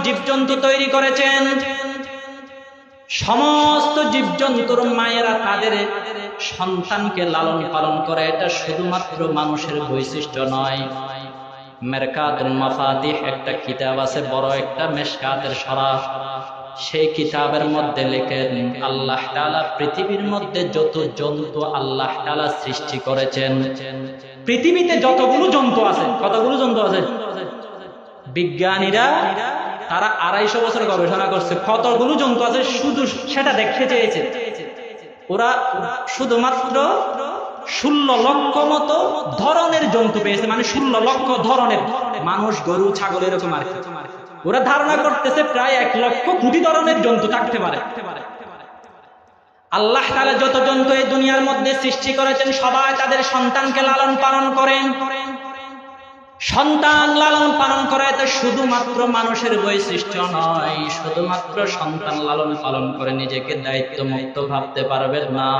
জীবজন্তু তৈরি করেছেন, সমস্ত জীবজন্তুর মায়েরা তাদের সন্তানকে লালন পালন করে। এটা শুধুমাত্র মানুষের বৈশিষ্ট্য নয়। মেরকাতুল মাফাতিহ একটা কিতাব আছে, বড় একটা মেশকাতের শরাহ, সেই কিতাবের মধ্যে লেখেন আল্লাহ তাআলা পৃথিবীর মধ্যে যত জন্তু আল্লাহ তাআলা সৃষ্টি করেছেন, পৃথিবীতে যতগুলো জন্তু আছে, কতগুলো জন্তু আছে, বিজ্ঞানীরা তারা 250 বছর গবেষণা করছে কতগুলো জন্তু আছে, শুধু সেটা দেখতে চেয়েছে। ওরা শুধুমাত্র 16 লক্ষ মতো ধরনের জন্তু পেয়েছে, মানে 16 লক্ষ ধরনের, মানুষ, গরু, ছাগল এরকম আর কি। ওরা ধারণা করতেছে প্রায় 1 লক্ষ কোটি ধরনের জন্তু থাকতে পারে। আল্লাহ তাআলা যত জন্তু এই দুনিয়ার মধ্যে সৃষ্টি করেছেন সবাই তাদের সন্তানকে লালন পালন করেন। সন্তান লালন পালন করে তো শুধুমাত্র মানুষের বৈশিষ্ট্য নয়, শুধুমাত্র সন্তান লালন পালন করে নিজেকে দায়িত্ব মুক্ত ভাবতে পারবেন না।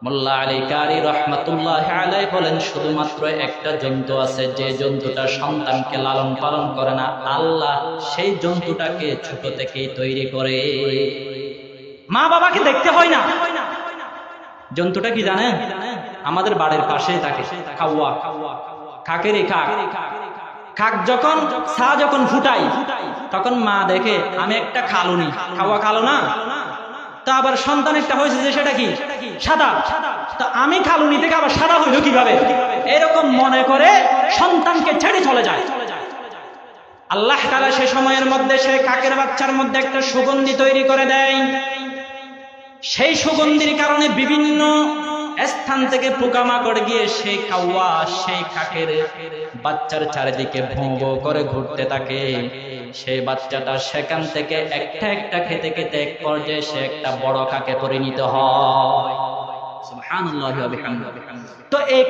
মোল্লা আলী কারি রহমাতুল্লাহি আলাইহি বলেন শুধুমাত্র একটা জন্তু আছে, যে জন্তুটা সন্তানকে লালন পালন করে না, আল্লাহ সেই জন্তুটাকে ছোট থেকেই তৈরি করে। মা বাবাকে দেখতে হয় না। জন্তুটা কি জানেন? আমাদের বাড়ির পাশেই থাকে, কাউয়া, কাকেরই কাক। কাক যখন ছা যখন ফুটাই তখন মা দেখে আমি একটা কালুনি, কাউয়া কালো না, তো আবার সন্তান একটা হয়েছে যে সেটা কি সাদা, তো আমি কালুনি থেকে আবার সাদা হইল কিভাবে, এরকম মনে করে সন্তানকে ছেড়ে চলে যায়। আল্লাহ তাআলা সে সময়ের মধ্যে সেই কাকের বাচ্চার মধ্যে একটা সুগন্ধি তৈরি করে দেয়। সেই সুগন্ধির কারণে বিভিন্ন স্থান থেকে পোকামাকড় গিয়ে সেই কাউয়া সেই কাকের বাচ্চার চারিদিকে ভোঁ ভোঁ করে ঘুরতে থাকে। সেই বাচ্চাটা সেখান থেকে একটা একটা খেতে খেতে এক পর্যায়ে সে একটা বড় কাকে পরিণত হয়। সুবহানাল্লাহি ওয়া বিহামদিহি। তো এই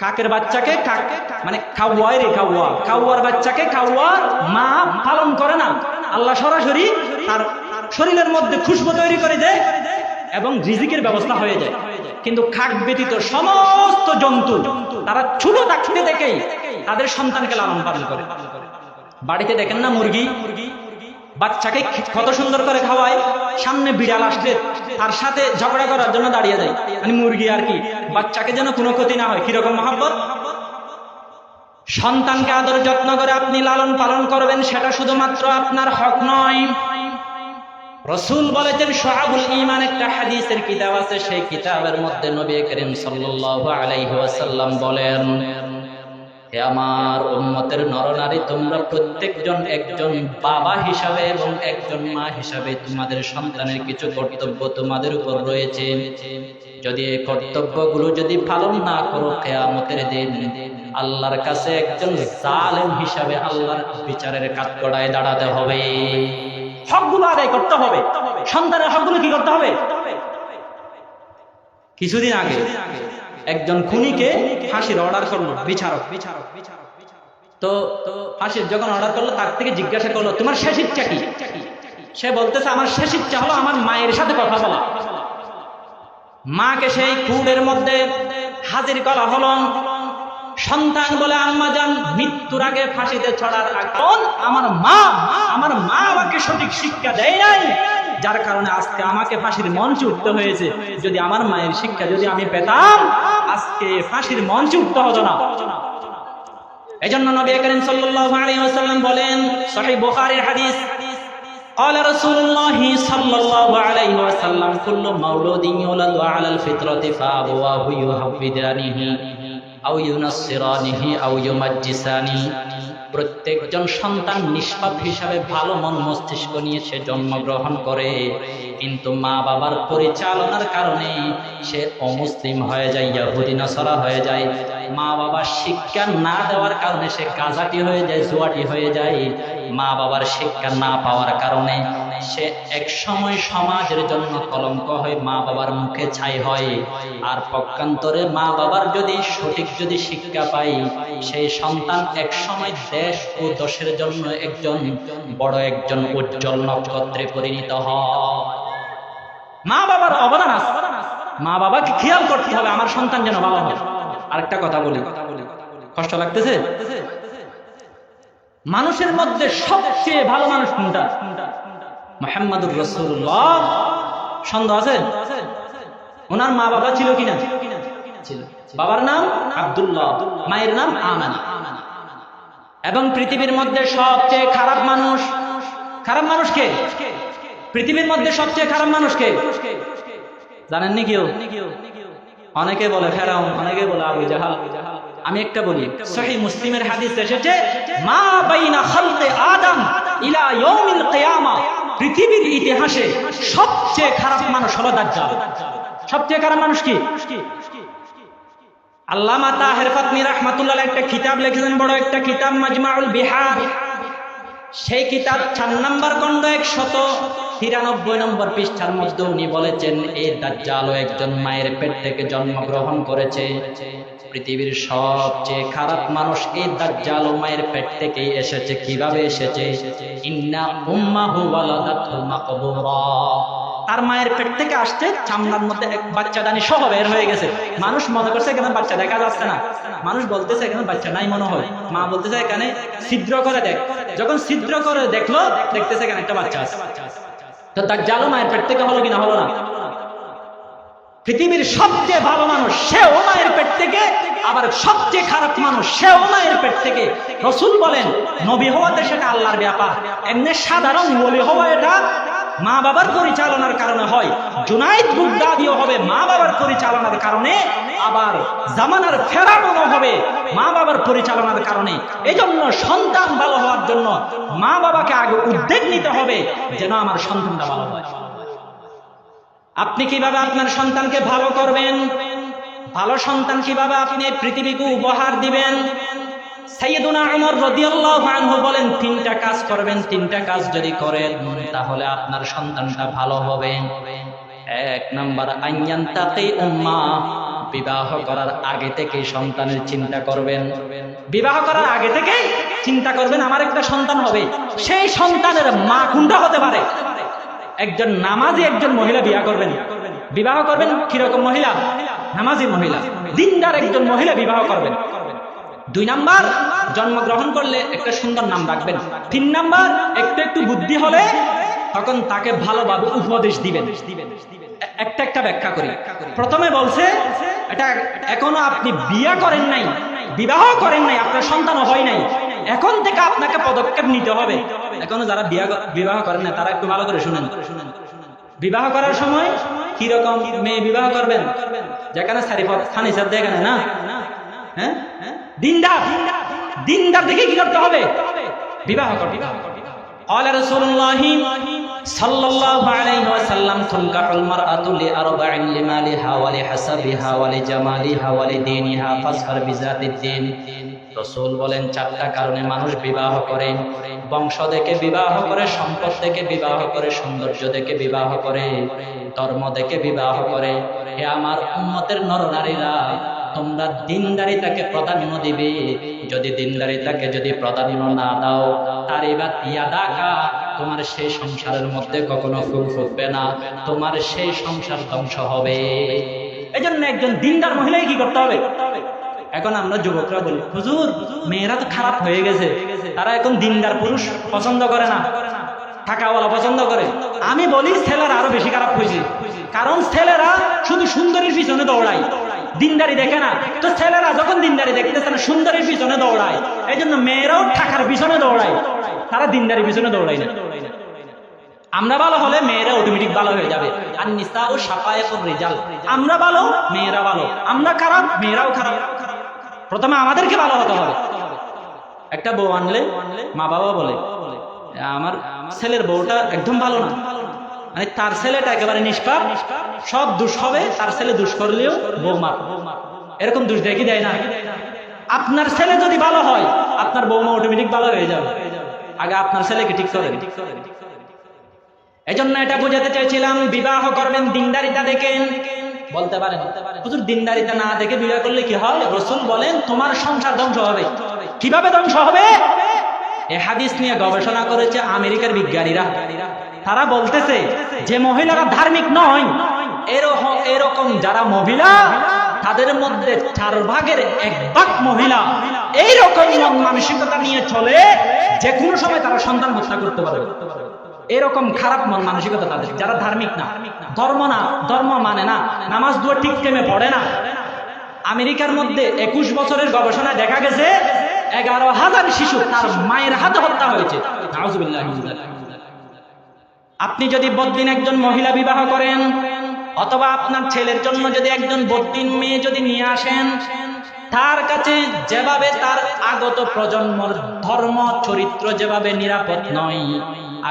কাকের বাচ্চাকে কাক মানে কাউয়ার কাউয়ার বাচ্চাকে কাউয়ার মা পালন করে না, আল্লাহ সরাসরি তার শরীরের মধ্যে খুশবু তৈরি করে দেয় এবং রিজিকের ব্যবস্থা হয়ে যায়। কিন্তু কাক ব্যতীত সমস্ত জন্তু তারা ছোট থাকতে থেকেই তাদের সন্তানকে লালন পালন করে। বাড়িতে দেখেন না মুরগি বাচ্চাকে কত সুন্দর করে খাওয়ায়, সামনে বিড়াল আসলে তার সাথে ঝগড়া করার জন্য দাঁড়িয়ে যায়, মানে মুরগি আর কি, বাচ্চাকে যেন কোনো ক্ষতি না হয়। কিরকম মহব্বত! সন্তানকে আদর যত্ন করে আপনি লালন পালন করবেন, সেটা শুধুমাত্র আপনার হক নয়। রাসূল বলেছেন শুআবুল ঈমান একটা হাদিসের কিতাব আছে, সেই কিতাবের মধ্যে নবী করিম সাল্লাল্লাহু আলাইহি ওয়াসাল্লাম বলেন, হে আমার উম্মতের নরনারী, তোমরা প্রত্যেকজন একজন বাবা হিসাবে এবং একজন মা হিসাবে তোমাদের সন্তানের কিছু কর্তব্য তোমাদের উপর রয়েছে। যদি এই কর্তব্যগুলো যদি পালন না করো, কিয়ামতের দিন আল্লাহর কাছে একজন জালেম হিসাবে আল্লাহর বিচারের কাঠগড়ায় দাঁড়াতে হবে। হকগুলো আদায় করতে হবে। সন্তানের হকগুলো কি করতে হবে? কিছুদিন আগে একজন খুনিকে ফাঁসির অর্ডার করলো বিচারক। তো ফাঁসির যখন অর্ডার করলো তার থেকে জিজ্ঞাসা করলো, তোমার শেষ ইচ্ছা কি? সে বলতেছে, আমার শেষ ইচ্ছা হলো আমার মায়ের সাথে কথা বলা। মাকে সেই খুনের মধ্যে হাজির করা হলো। সন্তান বলে, আম্মা জান, মৃত্যুর আগে ফাঁসিতে চড়ার আগে আমার মা আমাকে সঠিক শিক্ষা দেয় নাই, যার কারণে আজকে আমাকে ফাঁসির মঞ্চে উঠতে হয়েছে। যদি আমার মায়ের শিক্ষা যদি আমি পেতাম, আজকে ফাঁসির মঞ্চে উঠতে হতো না। এজন্য নবী করিম সাল্লাল্লাহু আলাইহি ওয়াসাল্লাম বলেন, সহিহ বুখারীর হাদিস, قال رسول الله صلى الله عليه وسلم كل مولود يولد على الفطرة فأبواه يهودانه أو ينصرانه أو يمجسانه। প্রত্যেকজন সন্তান নিষ্পাপ হিসাবে ভালো মন মস্তিষ্ক নিয়ে সে জন্মগ্রহণ করে, কিন্তু মা বাবার পরিচালনার কারণে সে অমুসলিম হয়ে যায়, ইহুদি নাসারা হয়ে যায়। মা বাবার শিক্ষা না দেওয়ার কারণে সে গাজাটি হয়ে যায়, জুয়াটি হয়ে যায়। মা বাবার শিক্ষা না পাওয়ার কারণে সে এক সময় সমাজের জন্য কলঙ্ক হয়, মা বাবার মুখে ছাই হয়। আর পক্ষান্তরে মা বাবার যদি সঠিক যদি শিক্ষা পায়, সেই সন্তান এক সময় দেশ ও দেশের জন্য একজন বড় একজন উজ্জ্বল নক্ষত্রে পরিণত হয়। মা বাবার অবদান আছে, মা বাবাকে খেয়াল করতে হবে আমার সন্তান যেন ভালো হয়। আরেকটা কথা বলি, কষ্ট লাগতেছে? মানুষের মধ্যে সবচেয়ে ভালো মানুষ কোনটা? মুহাম্মাদুর রাসূলুল্লাহ। সন্দেহ আছে? ওনার মা বাবা ছিল কিনা? ছিল। বাবার নাম আব্দুল্লাহ, মায়ের নাম আমিনা। এবং পৃথিবীর মধ্যে সবচেয়ে খারাপ মানুষ, খারাপ মানুষ কে? পৃথিবীর মধ্যে সবচেয়ে খারাপ মানুষ কে জানেননি কেউ? অনেকে বলে ফেরাউন, অনেকে বলে আবু জাহাল। আমি একটা বলি, সহিহ মুসলিমের হাদিস এসেছে, মা বাইনা খালকে আদম ইলা ইয়াউমিল কিয়ামা, পৃথিবীর ইতিহাসে সবচেয়ে খারাপ মানুষ হলো দাজ্জাল। সবচেয়ে খারাপ মানুষ কি? আল্লামা তাহের ফাতমি রাহমাতুল্লাহ একটা কিতাব লিখেছেন, বড় একটা কিতাব, মাজমাউল বিহার। সেই কিতাব 4 নম্বর খণ্ড 193 নম্বর পৃষ্ঠার মধ্যে উনি বলেছেন, এই দাজ্জালও একজন মায়ের পেট থেকে জন্মগ্রহণ করেছে। পৃথিবীর সবচেয়ে খারাপ মানুষ এই দাজ্জালও মায়ের পেট থেকেই এসেছে। কিভাবে এসেছে? ইন্না উম্মাহু ওয়ালাদাতহু মাকবুরা, তার মায়ের পেট থেকে আসছে, চামড়ার মধ্যে এক বাচ্চাদানি সহ বের হয়ে গেছে। মানুষ মনে করছে এখানে বাচ্চা দেখা যাচ্ছে না, মানুষ বলতেছে এখানে বাচ্চা নাই মনে হয়। মা বলতেছে এখানে ছিদ্র করে দেখ। যখন ছিদ্র করে দেখলো, দেখতেছে এখানে একটা বাচ্চা আছে। তো দাজ্জালও মায়ের পেট থেকে হলো কিনা? হলো না। পৃথিবীর সবচেয়ে ভালো মানুষ সেও মায়ের পেট থেকে, আবার সবচেয়ে খারাপ মানুষ সেও মায়ের পেট থেকে। রাসূল বলেন, নবী হওয়াতে সেটা আল্লাহর ব্যাপার, এমনি সাধারণ ওলি হওয়া এটা মা বাবার পরিচালনার কারণে হয়। জুনাইদ বুগদাদিও হবে মা বাবার পরিচালনার কারণে, আবার জামানার ফেরাউনও হবে মা বাবার পরিচালনার কারণে। এজন্য সন্তান ভালো হওয়ার জন্য মা বাবাকে আগে উদ্যোগ নিতে হবে যেন আমার সন্তানটা ভালো হয়। আপনি কিভাবে আপনার সন্তানকে ভালো করবেন? ভালো সন্তান কিভাবে আপনি পৃথিবীকে উপহার দিবেন? সাইয়েদুনা উমর রাদিয়াল্লাহু আনহু বলেন, 3টা কাজ করবেন, 3টা কাজ যদি করেন তাহলে আপনার সন্তানটা ভালো হবে। 1 নাম্বার, আইয়ান্তাকি উম্মা, বিবাহ করার আগে থেকে সন্তানের চিন্তা করবেন। বিবাহ করার আগে থেকে চিন্তা করবেন আমার একটা সন্তান হবে। সেই সন্তানের মা কোনটা হতে পারে? একজন নামাজি একজন মহিলা বিবাহ করবেন। বিবাহ করবেন কিরকম মহিলা? নামাজি মহিলা, দিনদার একজন মহিলা বিবাহ করবেন। 2 নাম্বার, জন্মগ্রহণ করলে একটা সুন্দর নাম রাখবেন। 3 নাম্বার, একটু বুদ্ধি হলে তখন তাকে ভালোভাবে উপদেশ দিবেন। একটা ব্যাখ্যা করি। প্রথমে বলছে, এটা এখনো আপনি বিয়ে করেন নাই, বিবাহ করেন নাই, আপনার সন্তানও হয় নাই, এখন থেকে আপনাকে পদক্ষেপ নিতে হবে। এখনো যারা বিবাহ করেন না তারা একটু ভালো করে শুনেন। বিবাহ করার সময় কিরকম মেয়ে বিবাহ করবেন? যেখানে ফার্নিচার দেখানে না, হ্যাঁ, দিনদার দেখে কি করতে হবে? বিবাহ করতে। قال رسول الله صلى الله عليه وسلم تنكح المرأة لأربع: لمالها ولحسبها ولجمالها ولدينها فاظفر بذات الدين। রাসূল বলেন, 4টা কারণে মানুষ বিবাহ করে। বংশ দেখে বিবাহ করে, সম্পদ দেখে বিবাহ করে, সৌন্দর্য দেখে বিবাহ করে, ধর্ম দেখে বিবাহ করে। হে আমার উম্মতের নরনারীরা, তোমরা দিনদারিতাকে প্রাধান্য দিবে। যদি দিনদারিতাকে যদি প্রাধান্য না দাও, তারিবাত ইয়াদাকা, তোমার সেই সংসারের মধ্যে কখনো ফুল ফুটবে না, তোমার সেই সংসার ধ্বংস হবে। এজন্য একজন দিনদার মহিলাকে কি করতে হবে? এখন আমরা যুবকরা বলি, হুজুর মেয়েরা তো খারাপ হয়ে গেছে, তারা এখন দিনদার পুরুষ পছন্দ করে না, টাকাওয়ালা পছন্দ করে। আমি বলি ছেলেরা আরো বেশি খারাপ হয়েছে, কারণ ছেলেরা শুধু সুন্দরীর পিছনে দৌড়ায়, দিনদারি দেখে না। তো ছেলেরা যখন দিনদারি দেখতেছে না, সুন্দরীর পিছনে দৌড়ায়, এই জন্য মেয়েরাও টাকার পিছনে দৌড়ায়, তারা দিনদারির পিছনে দৌড়ায় না। আমরা ভালো হলে মেয়েরা অটোমেটিক ভালো হয়ে যাবে। আর নিসাউ শাফায়াতুর রিজাল, আমরা ভালো মেয়েরা ভালো, আমরা খারাপ মেয়েরাও খারাপ। প্রথমে আমাদেরকে ভালো হতে হবে। একটা বউ আনলে মা বাবা বলে, আমার ছেলের বউটা একদম ভালো না, মানে তার ছেলেটা একেবারে নিষ্পাপ, সব দোষ হবে, তার ছেলে দোষ করলেও বউ মার, এরকম দোষ দেখি দেয় না। আপনার ছেলে যদি ভালো হয়, আপনার বউমা অটোমেটিক ভালো হয়ে যাবে। আগে আপনার ছেলেকে ঠিক করেন। এজন্য এটা বোঝাতে চাইছিলাম, বিবাহ করবেন দিনদারিতা দেখেন। বলতে পারেন হুজুর দিনদারিতা না দেখে বিবাহ করলে কি হয়? রাসূল বলেন, তোমার সংসার ধ্বংস হবে। কিভাবে ধ্বংস হবে? এই হাদিস নিয়ে গবেষণা করেছে আমেরিকার বিজ্ঞানীরা। তারা বলতেছে যে মহিলারা ধার্মিক নয়, এরকম যারা মহিলা, তাদের মধ্যে 4 ভাগের 1 ভাগ মহিলা এইরকম মানসিকতা নিয়ে চলে যে কোনো সময় তারা সন্তান হত্যা করতে পারবে। এরকম খারাপ মন মানসিকতা তাদের, যারা ধার্মিক না, ধর্ম মানে না, নামাজ দুয়া ঠিক টাইমে পড়ে না। আমেরিকার মধ্যে 21 বছরের গবেষণায় দেখা গেছে 11,000 শিশু তার মায়ের হাতে হত্যা হয়েছে। নাউজুবিল্লাহ। আপনি যদি বদ্দিন একজন মহিলা বিবাহ করেন, অথবা আপনার ছেলের জন্য যদি একজন বদ্দিন মেয়ে যদি নিয়ে আসেন, তার কাছে যেভাবে তার আগত প্রজন্মের ধর্ম চরিত্র যেভাবে নিরাপদ নয়,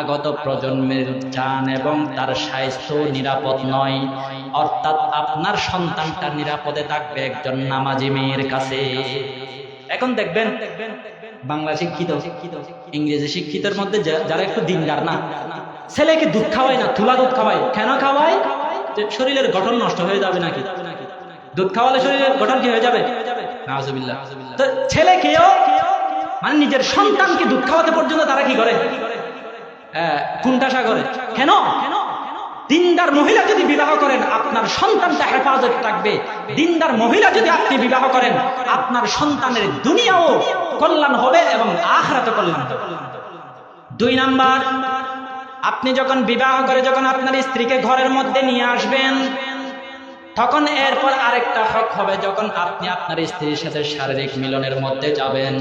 আগত প্রজন্মের জান এবং তার স্বাস্থ্য নিরাপদ নয়, অর্থাৎ আপনার সন্তানটা নিরাপদে থাকবে একজন নামাজি মেয়ের কাছে। এখন দেখবেন বাংলা শিক্ষিত, ইংরেজি শিক্ষিতের মধ্যে যারা একটু দিনদার না, ছেলেকে দুধ খাওয়ায় না, তুলা দুধ খাওয়ায়। কেন খাওয়ায়? যে শরীরের গঠন নষ্ট হয়ে যাবে নাকি। দুধ খাওয়ালে শরীরের গঠন কি হয়ে যাবে? নাউজুবিল্লাহ। তো ছেলেকেও মানে নিজের সন্তানকে দুধ খাওয়াতে পর্যন্ত তারা কি করে? কুণ্ঠাসা করে। কেন? দিনদার মহিলা যদি বিবাহ করেন, আপনার সন্তানটা হেফাজত থাকবে। দিনদার মহিলা যদি আপনি বিবাহ করেন, আপনার সন্তানের দুনিয়াও কল্যাণ হবে এবং আখিরাতে কল্যাণ হবে। 2 নাম্বার, আপনি যখন বিবাহ করে যখন আপনার স্ত্রীকে ঘরের মধ্যে নিয়ে আসবেন, তখন এরপর আরেকটা হক হবে, যখন আপনি আপনার স্ত্রীর সাথে শারীরিক মিলনের মধ্যে যাবেন,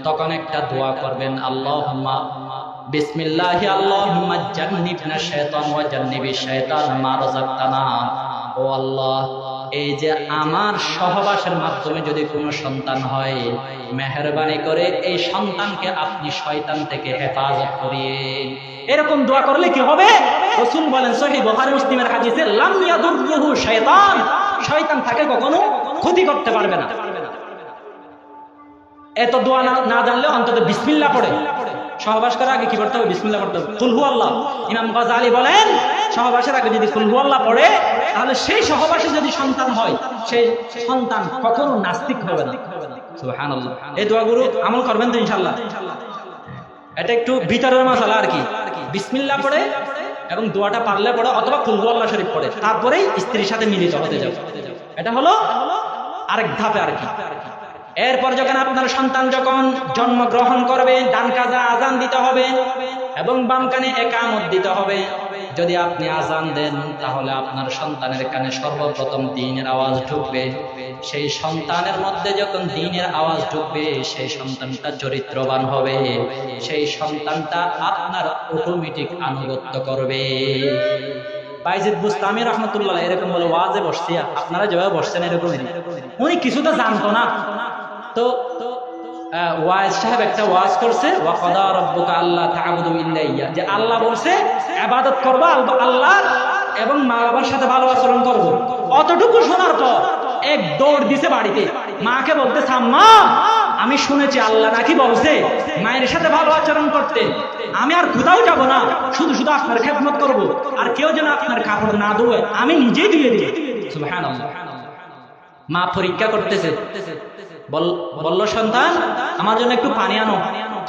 তখন একটা দোয়া করবেন, আল্লাহুম্মা বিসমিল্লাহি আল্লাহুম্মা জান্নিবনা শাইতান ওয়া জান্নিবিশ শাইতান মা রাযাকতানা। ও আল্লাহ, এই যে আমার সহবাসের মাধ্যমে যদি কোনো সন্তান হয়, মেহেরবানি করে এই সন্তানকে আপনি শয়তান থেকে হেফাজত করিয়েন। এরকম দোয়া করলে কি হবে? রাসূল বলেন সহিহ বুখারী মুসলিমের হাদিসে, লাম ইয়াদুররুহু শাইতান, শয়তান তাকে কখনো ক্ষতি করতে পারবে না। এত দোয়া না জানলে অন্তত বিসমিল্লাহ পড়ে সহবাস করার আগে কি করতে হবে? বিসমিল্লাহ পড়তে হবে। কুল হু আল্লাহ। ইমাম গাযালি বলেন, সহবাসের আগে যদি কুল হু আল্লাহ পড়ে, তাহলে সেই সহবাসে যদি সন্তান হয়, সেই সন্তান কখনো নাস্তিক হবে না। সুবহানাল্লাহ। এই দোয়াগুলো আমল করবেন তো ইনশাআল্লাহ। এটা একটু ভিতরের মাসালা আর কি। বিসমিল্লাহ পড়ে এবং দোয়াটা পারলে পড়ে, অথবা কুল হু আল্লাহ শরীফ পড়ে, তারপরেই স্ত্রীর সাথে মিলিত হতে যাবে। এটা হলো আরেক ধাপে আর কি। এরপর যখন আপনার সন্তান যখন জন্মগ্রহণ করবে, ডান কানে আজান দিতে হবে এবং বাম কানে ইকামত দিতে হবে। যদি আপনি আজান দেন, তাহলে আপনার সন্তানের কানে সর্বপ্রথম দ্বীনের আওয়াজ ঢুকবে। সেই সন্তানের মধ্যে যখন দ্বীনের আওয়াজ ঢুকবে, সেই সন্তানটা চরিত্রবান হবে, সেই সন্তানটা আপনার অটোমেটিক আনুগত্য করবে। বাইজিদ বুস্তামি রাহমাতুল্লাহ এরকম বলে ওয়াজে বসছে, আপনারা যেভাবে বসছেন এরকমই। উনি কিছু তো জানতো না, তো ওয়াইজ সাহেব একটা ওয়াজ করছে, ওয়া ক্বাদা রাব্বুকা আল্লা তা'বুদু ইল্লা ইয়্যা, যে আল্লাহ বলছে ইবাদত করবা আল্লাহ এবং মা বাবার সাথে ভালো আচরণ করবো। অতটুকু শোনার পর এক দৌড় দিছে বাড়িতে, মাকে বলতেছে, আম্মা আমি শুনেছি আল্লাহ নাকি বলছে মায়ের সাথে ভালো আচরণ করতে, আমি আর কোথাও যাব না, শুধু শুধু আপনার খেদমত করব, আর কেউ যেন আপনার কাপড় না ধোয়, আমি নিজেই ধুয়ে দিই। সুবহানাল্লাহ। মা পরীক্ষা করতেছে, বলল সন্তান আমার জন্য একটু পানি আনো।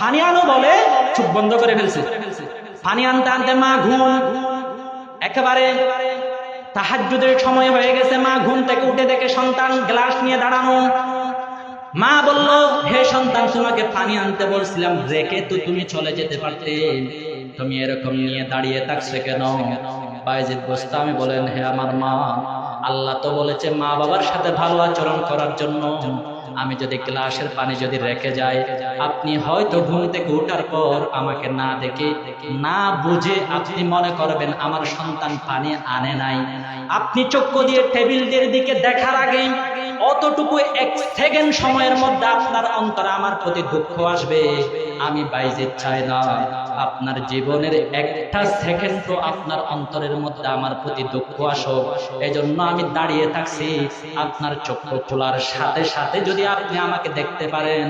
পানি আনো বলে চোখ বন্ধ করে ফেলছে। পানি আনতে আনতে মা ঘুম, একেবারে তাহাজ্জুদের সময় হয়ে গেছে। মা ঘুম থেকে উঠে দেখে সন্তান গ্লাস নিয়ে দাঁড়ানো। মা বলল, হে সন্তান, তোমাকে পানি আনতে বলছিলাম, রেখে তো তুমি চলে যেতে পারতে, তুমি এরকম নিয়ে দাঁড়িয়ে থাকছো কেন? বাইজিদ বুস্তামি বলেন, হে আমার মা, আল্লাহ তো বলেছে মা বাবার সাথে ভালো আচরণ করার জন্য। আমি যদি গ্লাসের পানি যদি রেখে যাই, আপনি হয়তো ঘুম থেকে ওঠার পর আমাকে না দেখে না বুঝে আপনি মনে করবেন আমার সন্তান পানি আনে নাই। আপনি চক্ষু দিয়ে টেবিলের দিকে দেখার আগে অতটুকু 1 সেকেন্ড সময়ের মধ্যে আপনার অন্তরে আমার প্রতি দুঃখ আসবে। আমি বাইজিদ চাই না আপনার জীবনের একটা সেকেন্ডও আপনার অন্তরের মধ্যে আমার প্রতি দুঃখ আসুক। এজন্য আমি দাঁড়িয়ে থাকছি। আপনার চক্ষু খোলার সাথে সাথে যদি আপনি আমাকে দেখতে পারেন,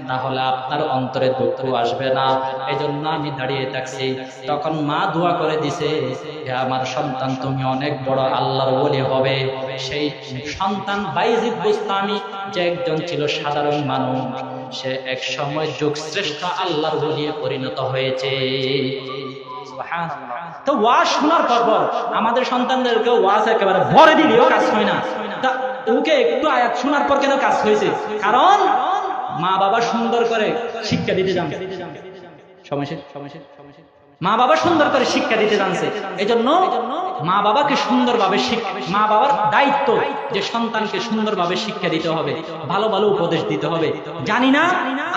তাহলে আপনার অন্তরে দুঃখ আসবে না। এজন্য আমি দাঁড়িয়ে থাকছি। তখন মা দোয়া করে দিছে, হে আমার সন্তান, তুমি অনেক বড় আল্লাহর ওলি হবে। সেই সন্তান বাইজিদ বুস্তামি, যে একজন ছিল সাধারণ মানুষ, সে এক সময় যুগশ্রেষ্ঠ আল্লাহর ওলি পরিণত হয়েছে। সুবহানাল্লাহ। তো ওয়াজ শোনার পর আমাদের সন্তানদেরকে ওয়াজ একেবারে ভরে দিলেও কাজ হয় না। তা ওকে একটু আয়াত শোনার পর কেন কাজ হয়েছে? কারণ মা বাবা সুন্দর করে শিক্ষা দিতে জানে। মা বাবা সুন্দর করে শিক্ষা দিতে জানছে, এজন্য মা বাবাকে সুন্দরভাবে মা বাবার দায়িত্ব যে সন্তানকে সুন্দরভাবে শিক্ষা দিতে হবে, ভালো ভালো উপদেশ দিতে হবে। জানি না,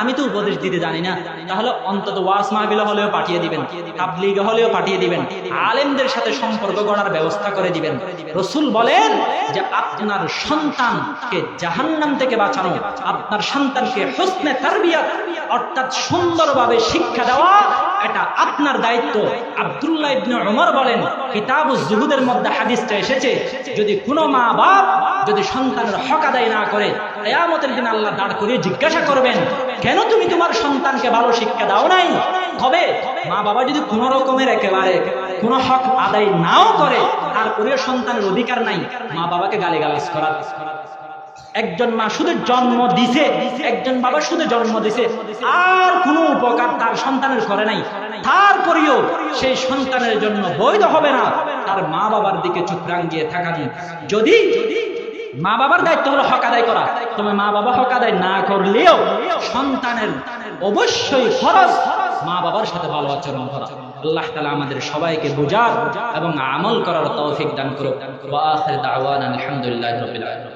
আমি তো উপদেশ দিতে জানি না, তাহলে অন্তত ওয়াজ মাহফিলে হলেও পাঠিয়ে দিবেন, তাবলীগে হলেও পাঠিয়ে দিবেন, আলেমদের সাথে সম্পর্ক গড়ার ব্যবস্থা করে দিবেন। রাসূল বলেন যে আপনার সন্তানকে জাহান্নাম থেকে বাঁচানো, আপনার সন্তানকে হুসনে তারবিয়াত অর্থাৎ সুন্দরভাবে শিক্ষা দেওয়া, এটা আপনার দায়িত্ব। আব্দুল্লাহ ইবনে উমর বলেন, কিতাবুজ যুহুদের মধ্যে হাদিসটা এসেছে, যদি কোনো মা বাপ যদি সন্তানের হক আদায় না করে, কিয়ামতের দিন আল্লাহ দাঁড় করিয়ে জিজ্ঞাসা করবেন, কেন তুমি তোমার সন্তানকে ভালো শিক্ষা দাও নাই? তবে মা বাবা যদি কোনো রকমের একেবারে কোনো হক আদায় নাও করে, তারপরেও সন্তানের অধিকার নাই মা বাবাকে গালিগালাজ করার। একজন মা শুধু জন্ম দিছে, একজন বাবা শুধু জন্ম দিছে, আর কোনো উপকার তার সন্তানের করে নাই, তারপরেও সেই সন্তানের জন্য বৈধ হবে না তার মা বাবার দিকে চোখ রাঙিয়ে থাকানো। যদি মা বাবার দায়িত্ব হলো হক আদায় করা, তবে মা বাবা হক আদায় না করলেও সন্তানের অবশ্যই ফরজ মা বাবার সাথে ভালো আচরণ করা। আল্লাহ তাআলা আমাদের সবাইকে বুঝার এবং আমল করার তৌফিক দান করুক। ওয়া আখির দাওয়ানা আলহামদুলিল্লাহি রাব্বিল আলামিন।